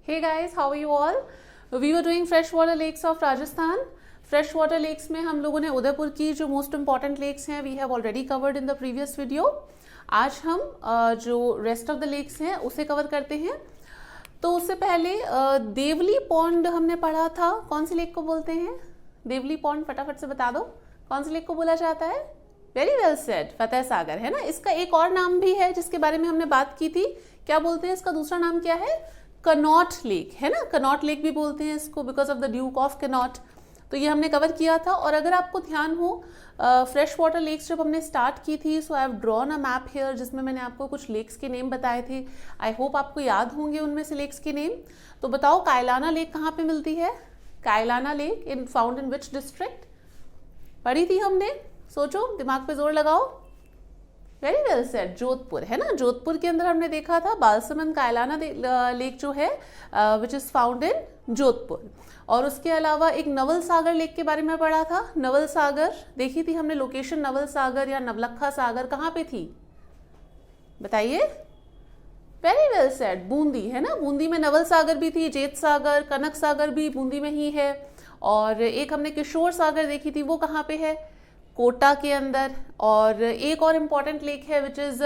Hey guys, how are you all? We were doing freshwater lakes of Rajasthan. Freshwater lakes में हम लोगों ने उदयपुर की जो मोस्ट इम्पॉर्टेंट लेक्स हैं we have already covered in the previous video. आज हम जो रेस्ट ऑफ द लेक्स हैं उसे कवर करते हैं. तो उससे पहले देवली पॉन्ड हमने पढ़ा था. कौन सी लेक को बोलते हैं? देवली पॉन्ड फटाफट से बता दो. कौन सी लेक को बोला जाता है? Very well said, Fateh Sagar है ना. इसका एक और नाम भी है जिसके बारे में हमने बात की थी. क्या बोलते हैं इसका दूसरा नाम? क्या है? कनॉट लेक है ना. कनॉट लेक भी बोलते हैं इसको because of the Duke of Connaught. तो ये हमने कवर किया था. और अगर आपको ध्यान हो फ्रेश वाटर लेक्स जब हमने स्टार्ट की थी so I have drawn a map here जिसमें मैंने आपको कुछ लेक्स के नेम बताए थे. आई होप आपको याद होंगे उनमें से लेक्स के नेम. तो बताओ कायलाना लेक कहाँ पे मिलती है? Kaylana lake in found in which district? पढ़ी थी हमने. सोचो, दिमाग पे जोर लगाओ. वेरी वेल सेड, जोधपुर है ना. जोधपुर के अंदर हमने देखा था बालसमंद कायलाना लेक जो है which is found in Jodhpur. और उसके अलावा एक नवल सागर लेक के बारे में पढ़ा था. नवल सागर देखी थी हमने. लोकेशन नवल सागर या नवलखा सागर कहाँ पे थी बताइए? वेरी वेल सेड, बूंदी है ना. बूंदी में नवल सागर भी थी, जेत सागर, कनक सागर भी बूंदी में ही है. और एक हमने किशोर सागर देखी थी, वो कहाँ पे है? कोटा के अंदर. और एक और इम्पॉर्टेंट लेक है विच इज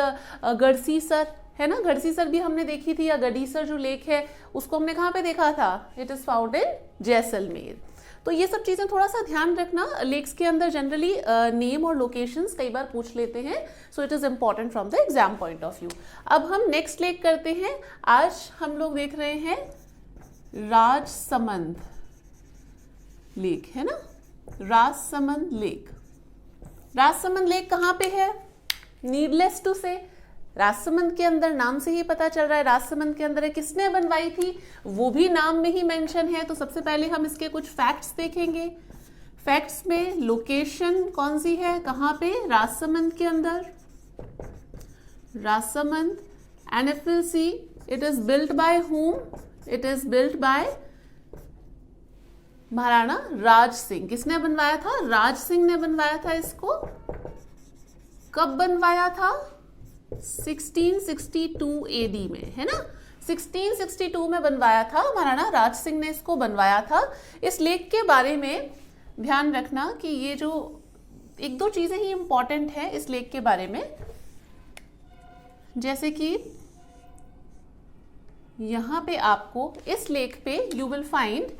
गढ़सीसर है ना. गढ़सीसर भी हमने देखी थी. या गढ़ीसर जो लेक है उसको हमने कहाँ पे देखा था? It is found in Jaisalmer. तो ये सब चीजें थोड़ा सा ध्यान रखना. लेक्स के अंदर जनरली नेम और लोकेशंस कई बार पूछ लेते हैं. So it is important from the exam point of view. अब हम नेक्स्ट लेक करते हैं. आज हम लोग देख रहे हैं राजसमंद लेक है ना. राजसमंद लेक. राजसमंद लेक कहाँ पे है? नीडलेस टू से राजसमंद के अंदर, नाम से ही पता चल रहा है राजसमंद के अंदर है. किसने बनवाई थी वो भी नाम में ही मेंशन है. तो सबसे पहले हम इसके कुछ फैक्ट्स देखेंगे. फैक्ट्स में लोकेशन कौन सी है, कहाँ पे? राजसमंद के अंदर. Rajsamand. And if will see it is built by whom? It is built by Maharana Raj Singh. किसने बनवाया था? राज सिंह ने बनवाया था इसको. कब बनवाया था? 1662 एडी में है ना. 1662 में बनवाया था. महाराणा राज सिंह ने इसको बनवाया था. इस लेक के बारे में ध्यान रखना कि ये जो एक दो चीजें ही इंपॉर्टेंट है इस लेक के बारे में. जैसे कि यहां पे आपको इस लेक पे यू विल फाइंड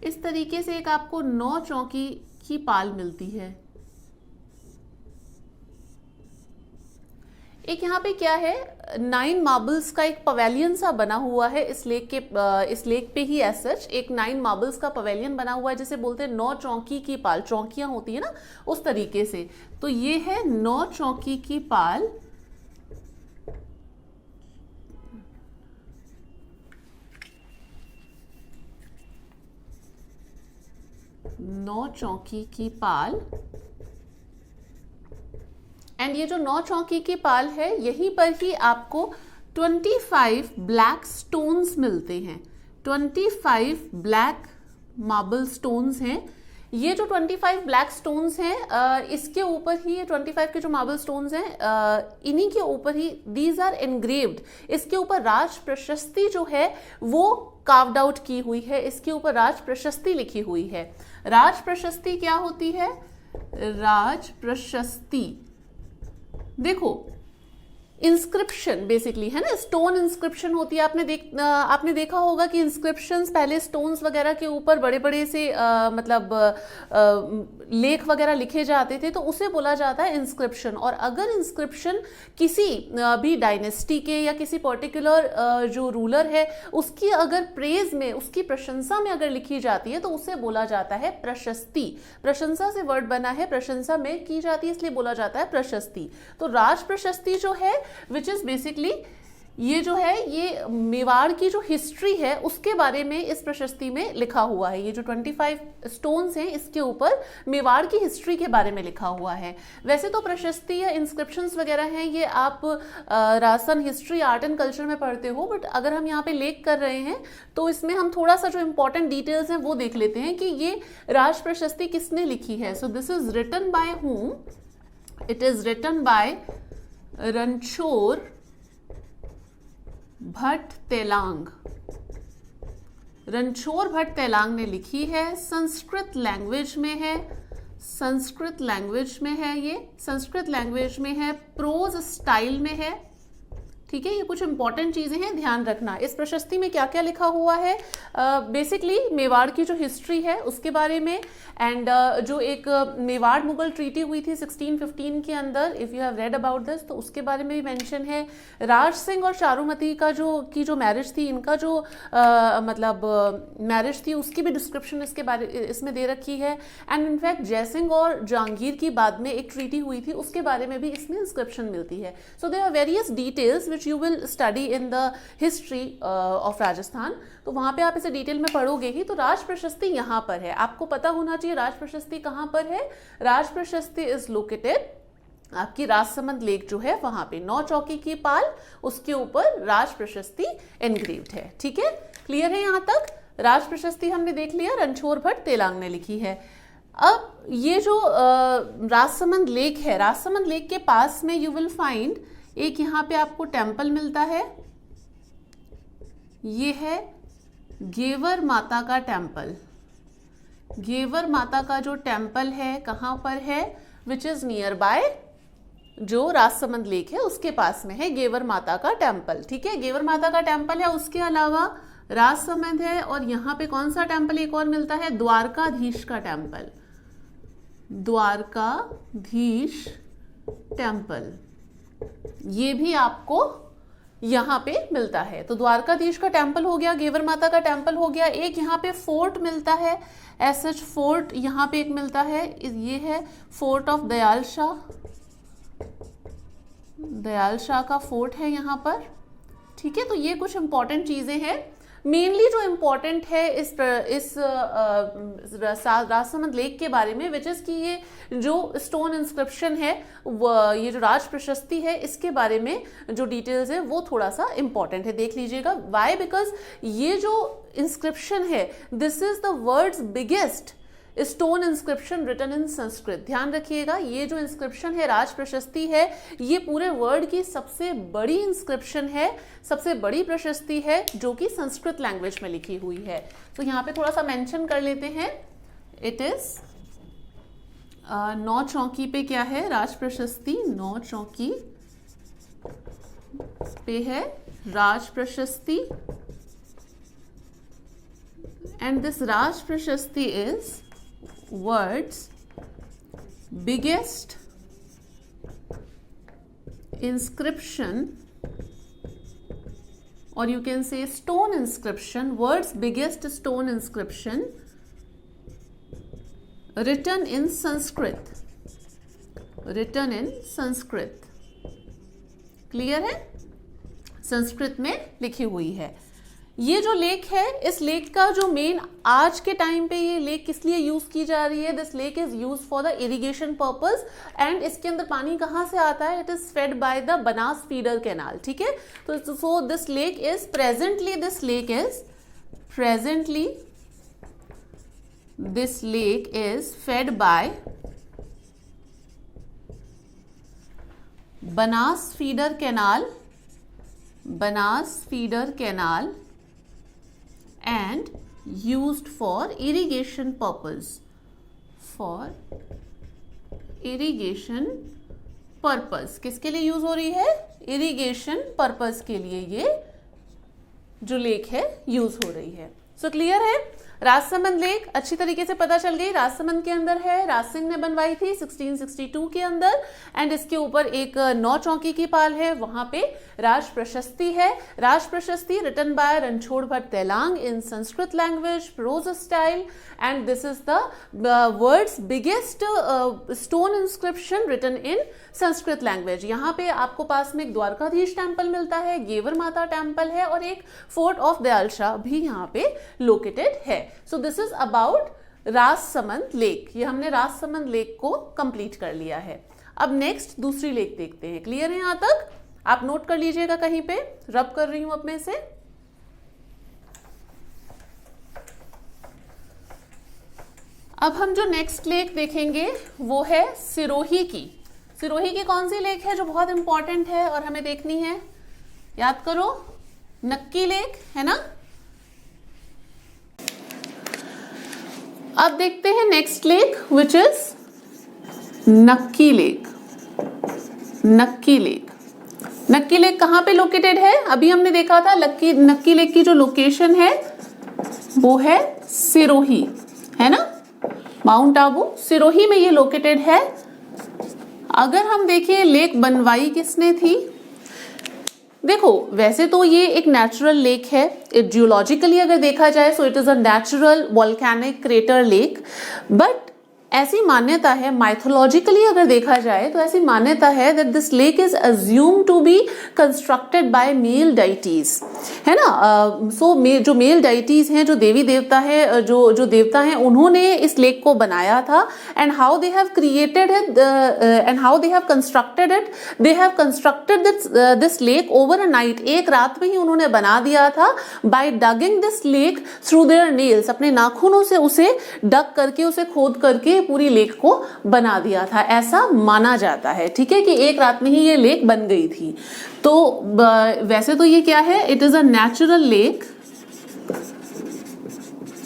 इस तरीके से एक आपको 9 चौकी की पाल मिलती है. एक यहाँ पे क्या है, 9 मार्बल्स का एक पवेलियन सा बना हुआ है इस लेक पे ही. एज सच एक 9 मार्बल्स का पवेलियन बना हुआ है जिसे बोलते हैं 9 चौकी की पाल. चौकियां होती है ना उस तरीके से. तो ये है 9 चौकी की पाल. नौ चौकी की पाल. एंड ये जो 9 चौकी की पाल है यहीं पर ही आपको 25 ब्लैक स्टोन्स मिलते हैं. 25 ब्लैक मार्बल स्टोन्स हैं. ये जो 25 ब्लैक स्टोन्स हैं इसके ऊपर ही ये 25 के जो मार्बल स्टोन्स हैं इन्हीं के ऊपर ही दीज आर एनग्रेव्ड. इसके ऊपर राज प्रशस्ति जो है वो कार्व्ड आउट की हुई है. इसके ऊपर राज प्रशस्ति लिखी हुई है. राज प्रशस्ति क्या होती है? राज प्रशस्ति देखो इंस्क्रिप्शन बेसिकली है ना. स्टोन इंस्क्रिप्शन होती है. आपने देखा होगा कि इंस्क्रिप्शंस पहले स्टोन्स वगैरह के ऊपर बड़े बड़े से मतलब लेख वगैरह लिखे जाते थे तो उसे बोला जाता है इंस्क्रिप्शन. और अगर इंस्क्रिप्शन किसी भी डायनेस्टी के या किसी पर्टिकुलर जो रूलर है उसकी अगर प्रेज में, उसकी प्रशंसा में अगर लिखी जाती है तो उसे बोला जाता है प्रशस्ति. प्रशंसा से वर्ड बना है, प्रशंसा में की जाती है इसलिए बोला जाता है प्रशस्ति. तो राज प्रशस्ति जो है विच इज बेसिकली ये जो है ये मेवाड़ की जो हिस्ट्री है उसके बारे में इस प्रशस्ति में लिखा हुआ है. ये जो 25 स्टोन्स हैं इसके ऊपर मेवाड़ की हिस्ट्री के बारे में लिखा हुआ है. वैसे तो प्रशस्ति या इंस्क्रिप्शंस वगैरह हैं ये आप Rajasthan history, art and culture में पढ़ते हो. बट अगर हम यहाँ पे लेक कर रहे हैं तो इसमें हम थोड़ा सा जो इंपॉर्टेंट डिटेल्स हैं वो देख लेते हैं कि ये राज प्रशस्ति किसने लिखी है. So this is written by whom? It is written by Ranchhod Bhatt Telang, Ranchhod Bhatt Telang ने लिखी है, संस्कृत लैंग्वेज में है, संस्कृत लैंग्वेज में है, ये संस्कृत लैंग्वेज में है, प्रोज स्टाइल में है। ठीक है, ये कुछ इंपॉर्टेंट चीजें हैं, ध्यान रखना। इस प्रशस्ति में क्या क्या लिखा हुआ है, बेसिकली मेवाड़ की जो हिस्ट्री है उसके बारे में, एंड जो एक मेवाड़ मुगल ट्रीटी हुई थी 1615 के अंदर, if you have read about this, तो उसके बारे में भी मेंशन है। राज सिंह और चारुमती का जो मैरिज थी, इनका जो मतलब मैरिज थी, उसकी भी डिस्क्रिप्शन इसमें दे रखी है। एंड इनफैक्ट जयसिंह और जहांगीर की बाद में एक ट्रीटी हुई थी, उसके बारे में भी इसमें इंस्क्रिप्शन मिलती है। So there are various details which you will study in the history of Rajasthan. तो वहां पे आप इसे डिटेल में पढ़ोगे ही। तो राज प्रशस्ति यहाँ पर है, आपको पता होना चाहिए राज प्रशस्ति कहाँ पर है। राज प्रशस्ति इज लोकेटेड आपकी राजसमंद लेक जो है वहां पे, 9 चौकी की पाल, उसके ऊपर राज प्रशस्ति एनग्रेव्ड है। ठीक है, क्लियर है यहाँ तक। राज प्रशस्ति हमने देख लिया, रणछोड़ भट्ट तेलांग ने लिखी है। अब ये जो राजसमंद लेक है, राजसमंद लेक के पास में यू विल फाइंड एक यहाँ पे आपको टेम्पल मिलता है, ये है घेवर माता का टेम्पल। घेवर माता का जो टेम्पल है कहाँ पर है, विच इज नियर बाय जो राजसमंद लेक है उसके पास में है घेवर माता का टेम्पल। ठीक है, घेवर माता का टेम्पल है, उसके अलावा राजसमंद है, और यहाँ पे कौन सा टेम्पल एक और मिलता है, द्वारकाधीश का टेम्पल, द्वारकाधीश टेम्पल, ये भी आपको यहाँ पे मिलता है। तो द्वारकाधीश का टेम्पल हो गया, घेवर माता का टेम्पल हो गया। एक यहाँ पे फोर्ट मिलता है, एसएच फोर्ट यहाँ पे एक मिलता है, ये है फोर्ट ऑफ दयाल शाह, दयाल शाह का फोर्ट है यहाँ पर। ठीक है, तो ये कुछ इंपॉर्टेंट चीजें हैं। मेनली जो इम्पोर्टेंट है इस राजसमंद लेक के बारे में, विच इज कि ये जो स्टोन इंस्क्रिप्शन है, ये जो राज प्रशस्ति है, इसके बारे में जो डिटेल्स है वो थोड़ा सा इम्पोर्टेंट है, देख लीजिएगा। वाई? बिकॉज ये जो इंस्क्रिप्शन है, this is the world's biggest stone inscription written in Sanskrit. ध्यान रखिएगा, ये जो इंस्क्रिप्शन है, राज प्रशस्ति है, ये पूरे वर्ल्ड की सबसे बड़ी इंस्क्रिप्शन है, सबसे बड़ी प्रशस्ति है जो कि संस्कृत लैंग्वेज में लिखी हुई है। तो यहाँ पे थोड़ा सा मेंशन कर लेते हैं। इट इज 9 चौकी पे क्या है, राज प्रशस्ति 9 चौकी पे है राज प्रशस्ति, एंड दिस राज प्रशस्ति is world's biggest inscription, or you can say stone inscription, world's biggest stone inscription written in Sanskrit, written in Sanskrit। Clear है, संस्कृत में लिखी हुई है। ये जो लेक है, इस लेक का जो मेन आज के टाइम पे ये लेक किस लिए यूज की जा रही है, this lake is use for the irrigation purpose, and इसके अंदर पानी कहाँ से आता है, it is fed by the Banas feeder canal. ठीक है, तो so this lake is presently this lake is fed by Banas feeder canal and used for irrigation purpose, किसके लिए यूज हो रही है, इरिगेशन पर्पस के लिए ये जो लेक है यूज हो रही है। सो क्लियर है, राजसमंद लेक अच्छी तरीके से पता चल गई, राजसमंद के अंदर है, राज सिंह ने बनवाई थी 1662 के अंदर, एंड इसके ऊपर एक 9 चौकी की पाल है, वहां पे राज प्रशस्ति है। Raj Prashasti written by Ranchhod Bhatt Telang in Sanskrit language, prose style, and this is the world's biggest stone inscription written in Sanskrit language. यहाँ पे आपको पास में एक द्वारकाधीश टेम्पल मिलता है, घेवर माता टेम्पल है, और एक फोर्ट ऑफ दयाल शाह भी यहाँ पे लोकेटेड है। So this is about Rajsamand lake. ये हमने राजसमंद लेक को कंप्लीट कर लिया है। अब नेक्स्ट दूसरी लेक देखते हैं। क्लियर है यहाँ तक? आप नोट कर लीजिएगा, कहीं पे रब कर रही हूं अपने से। अब हम जो नेक्स्ट लेक देखेंगे वो है सिरोही की। सिरोही की कौन सी लेक है जो बहुत इंपॉर्टेंट है और हमें देखनी है, याद करो। नक्की लेक है ना। अब देखते हैं नेक्स्ट लेक विच इज नक्की लेक। नक्की लेक, नक्की लेक कहाँ पे लोकेटेड है? अभी हमने देखा था नक्की लेक की जो लोकेशन है वो है सिरोही, है ना, माउंट आबू सिरोही में ये लोकेटेड है। अगर हम देखें लेक बनवाई किसने थी, देखो वैसे तो ये एक नेचुरल लेक है, जियोलॉजिकली अगर देखा जाए so it is a natural volcanic crater lake, but ऐसी मान्यता है, माइथोलॉजिकली अगर देखा जाए तो ऐसी मान्यता है that this lake is assume to be constructed by male deities, है ना। जो मेल डाइटीज हैं, जो देवी देवता है, जो देवता हैं, उन्होंने इस लेक को बनाया था। And how they have created it and how they have constructed it, they have constructed this lake over a night, एक रात में ही उन्होंने बना दिया था by digging this lake through their nails, अपने नाखूनों से उसे डग करके, उसे खोद करके पूरी लेक को बना दिया था, ऐसा माना जाता है। ठीक है, कि एक रात में ही ये लेक बन गई थी। तो वैसे तो ये क्या है, it is a natural lake,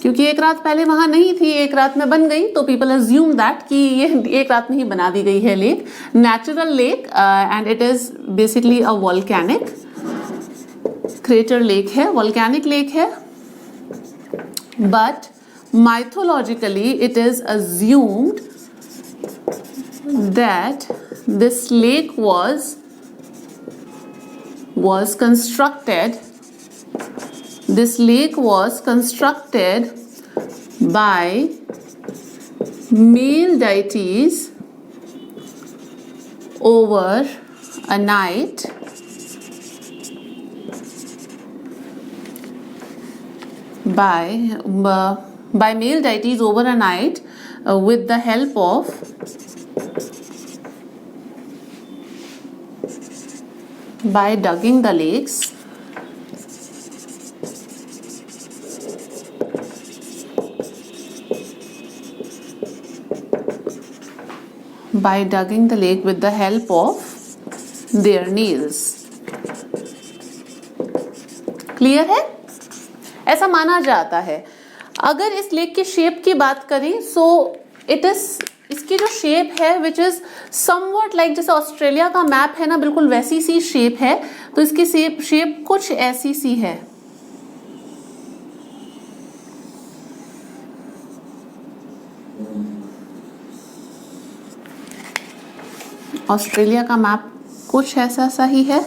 क्योंकि एक रात पहले वहां नहीं थी, एक रात में बन गई, तो पीपल अज्यूम दैट कि ये एक रात में ही बना दी गई है lake. Natural lake and it is basically a volcanic crater lake है, वॉल्केनिक लेक है, but mythologically it is assumed that this lake was constructed by male deities over a night by male deities over a night with the help of by digging the lakes with the help of their nails. Clear है? ऐसा माना जाता है। अगर इस lake की shape की बात करें सो इट इज, इसकी जो शेप है विच इज समवट लाइक, जैसे ऑस्ट्रेलिया का मैप है ना, बिल्कुल वैसी सी शेप है। तो इसकी शेप कुछ ऐसी सी है। ऑस्ट्रेलिया का मैप कुछ ऐसा सा ही है।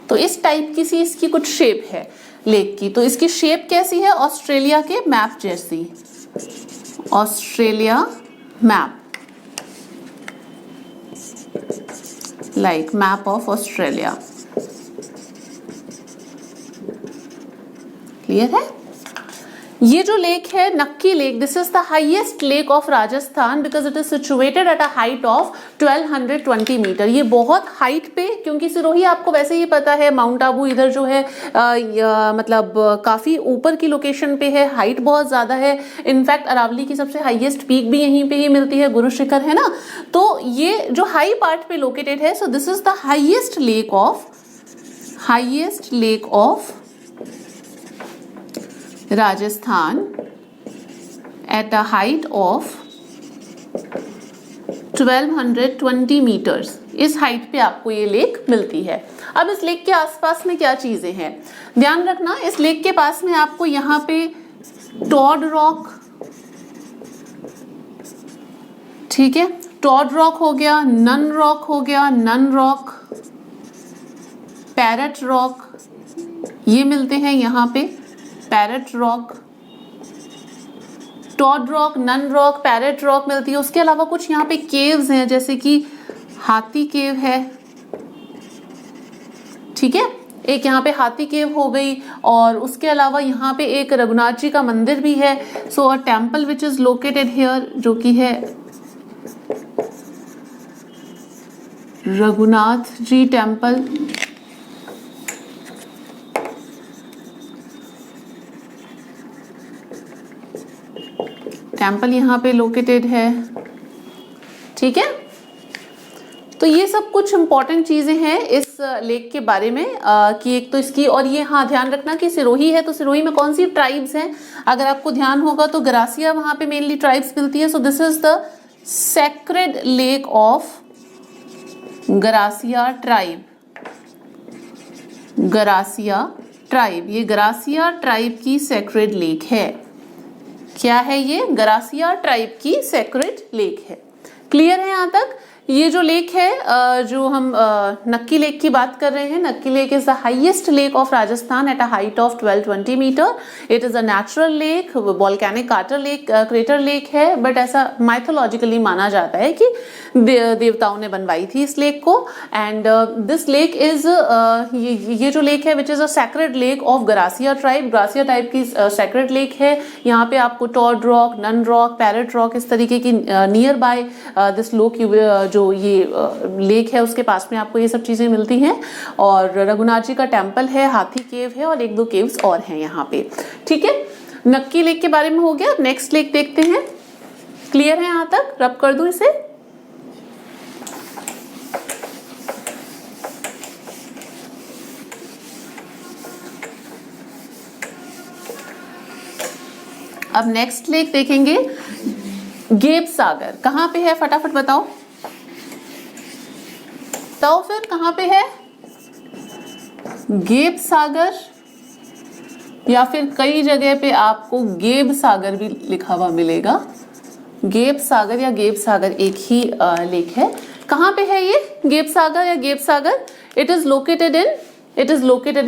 तो इस टाइप की सी इसकी कुछ शेप है लेक की। तो इसकी शेप कैसी है? ऑस्ट्रेलिया के मैप जैसी, Australia map, like map of Australia. Clear है? ये जो लेक है Nakki lake, this is the highest lake of Rajasthan because it is situated at a height of 1220 metre. ये बहुत हाइट पे, क्योंकि सिरोही आपको वैसे ही पता है, माउंट आबू इधर जो है मतलब काफी ऊपर की लोकेशन पे है, हाइट बहुत ज्यादा है। इनफैक्ट अरावली की सबसे हाईएस्ट पीक भी यहीं पे ही मिलती है, गुरु शिखर, है ना। तो ये जो हाई पार्ट पे लोकेटेड है, so this is the highest lake of Rajasthan at a height of 1220 metres. इस हाइट पे आपको ये लेक मिलती है। अब इस लेक के आसपास में क्या चीजें हैं, ध्यान रखना। इस लेक के पास में आपको यहाँ पे टॉड रॉक, ठीक है, टॉड रॉक हो गया, नन रॉक हो गया, नन रॉक, पैरट रॉक, ये मिलते हैं यहाँ पे। Parrot rock, toad rock, nun rock, parrot rock मिलती है। उसके अलावा कुछ यहाँ पे केव्स हैं, जैसे कि हाथी केव है, ठीक है, एक यहाँ पे हाथी केव हो गई। और उसके अलावा यहाँ पे एक रघुनाथ जी का मंदिर भी है। So a temple which is located here, जो कि है रघुनाथ जी टेम्पल। टेम्पल यहाँ पे लोकेटेड है, ठीक है। तो ये सब कुछ इंपॉर्टेंट चीजें हैं इस लेक के बारे में कि एक तो इसकी, और ये हाँ ध्यान रखना कि सिरोही है तो सिरोही में कौन सी ट्राइब्स हैं, अगर आपको ध्यान होगा तो गरासिया वहां पे मेनली ट्राइब्स मिलती है। So this is the sacred lake of Garasia tribe, Garasia tribe, ये गरासिया ट्राइब की सेक्रेड लेक है। क्या है ये? गरासिया ट्राइब की सेक्रेड लेक है। क्लियर है यहाँ तक? ये जो लेक है, जो हम नक्की लेक की बात कर रहे हैं, Nakki lake is the highest lake of Rajasthan at a height of 1220 metre. It is a natural lake, volcanic crater lake है, बट ऐसा माइथोलॉजिकली माना जाता है कि देवताओं ने बनवाई थी इस लेक को। एंड दिस लेक इज, ये जो लेक है which is a sacred lake of Garasia tribe, Garasia type की सैक्रेड लेक है। यहाँ पे आपको toad rock, nun rock, parrot rock, इस तरीके की नियर बाय दिस लोक जो ये लेक है उसके पास में आपको ये सब चीजें मिलती हैं। और रघुनाथ जी का टेम्पल है, हाथी केव है और एक दो केव्स और हैं यहाँ पे। ठीक है, नक्की लेक के बारे में हो गया। नेक्स्ट लेक देखते हैं। क्लियर है यहाँ तक? रब कर दूं इसे। अब नेक्स्ट लेक देखेंगे, गेब सागर। कहाँ पे है फटाफट बताओ, तो फिर कहाँ पे है? गेब सागर, या फिर कई जगह पे आपको गेब सागर भी लिखा हुआ मिलेगा। गेब सागर या गेब सागर एक ही लेक है। कहाँ पे है ये गेब सागर या Geb Sagar? It is located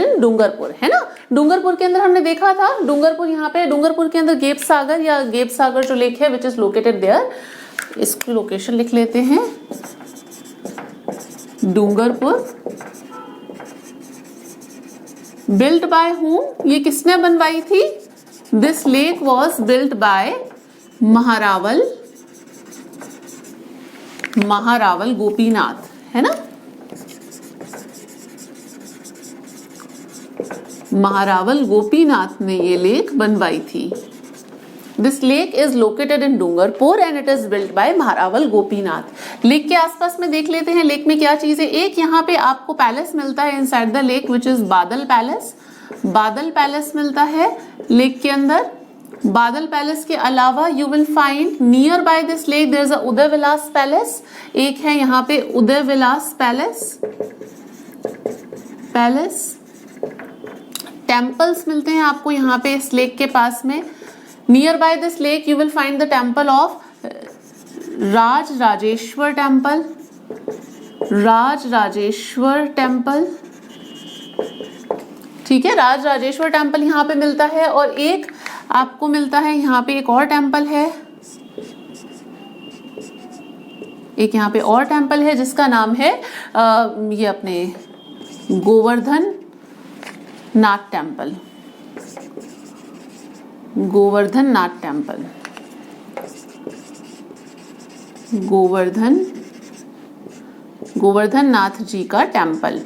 in Dungarpur, है ना। डूंगरपुर के अंदर हमने देखा था, डूंगरपुर यहाँ पे, डूंगरपुर के अंदर गेब सागर या गेब सागर जो लेक है विच इज लोकेटेड देयर। इसकी लोकेशन लिख लेते हैं, डूंगरपुर। Built by whom? ये किसने बनवाई थी? This lake was built by Maharawal Gopinath, है ना। महारावल गोपीनाथ ने ये लेक बनवाई थी। This lake is located in Dungarpur and it is built by Maharawal Gopinath. Lake के आसपास में देख लेते हैं लेक में क्या चीज है। एक यहाँ पे आपको पैलेस मिलता है inside the lake which is Badal palace. Badal palace मिलता है लेक के अंदर। बादल पैलेस के अलावा you will find near by this lake there is a Uday Vilas palace. एक है यहाँ पे उदय विलास पैलेस। टेम्पल्स मिलते हैं आपको यहाँ पे इस लेक के पास में। Near by this lake you will find the temple of Rajrajeshwar temple. ठीक है, राजराजेश्वर टेम्पल यहाँ पे मिलता है। और एक आपको मिलता है यहाँ पे एक और टेम्पल है, एक यहाँ पे और टेम्पल है जिसका नाम है ये अपने गोवर्धन नाथ टेम्पल। गोवर्धन नाथ टेम्पल, गोवर्धन नाथ जी का टेम्पल,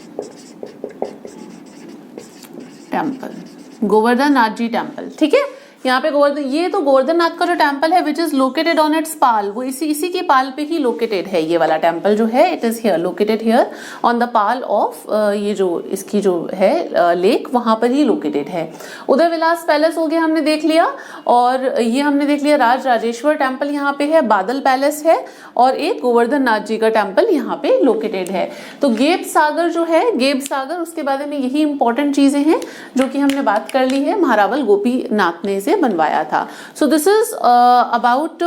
गोवर्धन नाथ जी टेम्पल। ठीक है, यहाँ पे गोवर्धन, ये तो गोवर्धन नाथ का जो टेम्पल है which is located on its पाल, वो इसी की पाल पे ही लोकेटेड है। ये वाला टेम्पल जो है it is here located here on the Pal of ये जो इसकी जो है लेक, वहां पर ही लोकेटेड है। उदय विलास पैलेस हो गया, हमने देख लिया। और ये हमने देख लिया राजराजेश्वर टेम्पल यहाँ पे है, बादल पैलेस है और एक गोवर्धन नाथ जी का टेम्पल यहाँ पे लोकेटेड है। तो गेब सागर जो है, गेब सागर, उसके बारे में यही इंपॉर्टेंट चीजें हैं जो कि हमने बात कर ली है। महारावल गोपीनाथ ने इसे बनवाया था। So this is about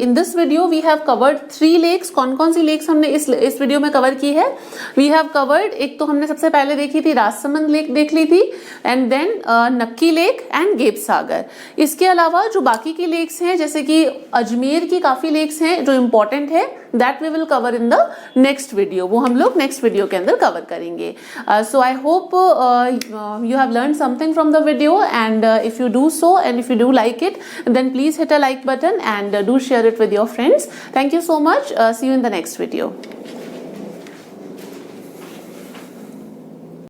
in this video we have covered 3 lakes. कौन कौन सी लेक्स हमने इस वीडियो में कवर की है? वी हैव कवर्ड, एक तो हमने सबसे पहले देखी थी राजसमंद लेक देख ली थी, एंड देन नक्की लेक एंड गेब सागर। इसके अलावा जो बाकी की लेक्स हैं, जैसे कि अजमेर की काफी लेक्स हैं जो इंपॉर्टेंट है, that we will cover in the next video. वो हम लोग नेक्स्ट वीडियो के अंदर कवर करेंगे। So I hope you have learned something from the video, and if you do so and if you do like it, then please hit a like button and do share it with your friends. Thank you so much. See you in the next video.